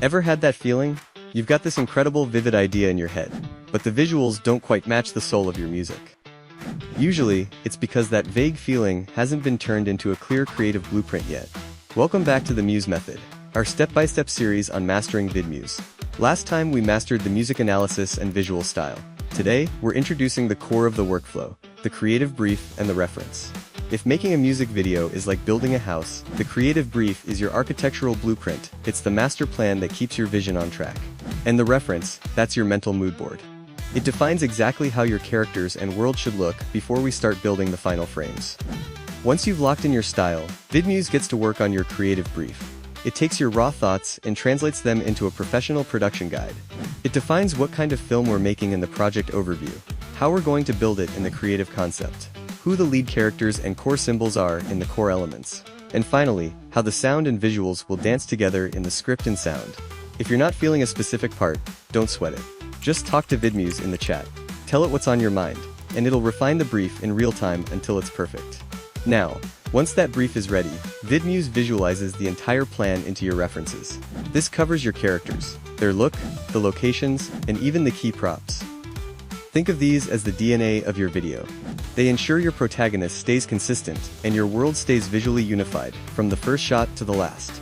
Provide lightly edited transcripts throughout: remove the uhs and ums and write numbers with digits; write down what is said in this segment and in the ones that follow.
Ever had that feeling? You've got this incredible vivid idea in your head, but the visuals don't quite match the soul of your music. Usually, it's because that vague feeling hasn't been turned into a clear creative blueprint yet. Welcome back to the Muse Method, our step-by-step series on mastering VidMuse. Last time we mastered the music analysis and visual style. Today, we're introducing the core of the workflow, the creative brief and the reference. If making a music video is like building a house, the creative brief is your architectural blueprint. It's the master plan that keeps your vision on track. And the reference, that's your mental mood board. It defines exactly how your characters and world should look before we start building the final frames. Once you've locked in your style, VidMuse gets to work on your creative brief. It takes your raw thoughts and translates them into a professional production guide. It defines what kind of film we're making in the project overview, how we're going to build it in the creative concept, who the lead characters and core symbols are in the core elements, and finally, how the sound and visuals will dance together in the script and sound. If you're not feeling a specific part, don't sweat it. Just talk to VidMuse in the chat. Tell it what's on your mind, and it'll refine the brief in real time until it's perfect. Now, once that brief is ready, VidMuse visualizes the entire plan into your references. This covers your characters, their look, the locations, and even the key props. Think of these as the DNA of your video. They ensure your protagonist stays consistent and your world stays visually unified, from the first shot to the last.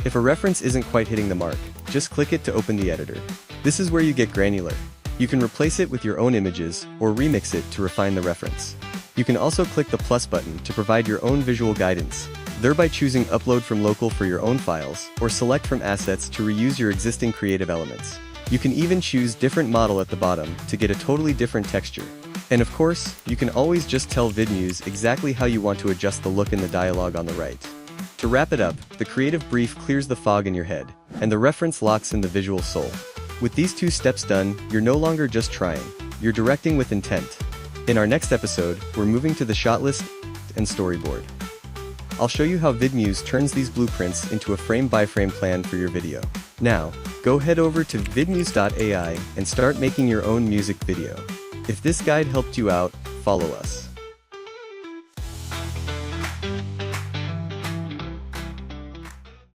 If a reference isn't quite hitting the mark, just click it to open the editor. This is where you get granular. You can replace it with your own images, or remix it to refine the reference. You can also click the plus button to provide your own visual guidance, thereby choosing upload from local for your own files, or select from assets to reuse your existing creative elements. You can even choose different model at the bottom to get a totally different texture. And of course, you can always just tell VidMuse exactly how you want to adjust the look and the dialogue on the right. To wrap it up, the creative brief clears the fog in your head, and the reference locks in the visual soul. With these two steps done, you're no longer just trying, you're directing with intent. In our next episode, we're moving to the shot list and storyboard. I'll show you how VidMuse turns these blueprints into a frame-by-frame plan for your video. Now, go head over to vidmuse.ai and start making your own music video. If this guide helped you out, follow us.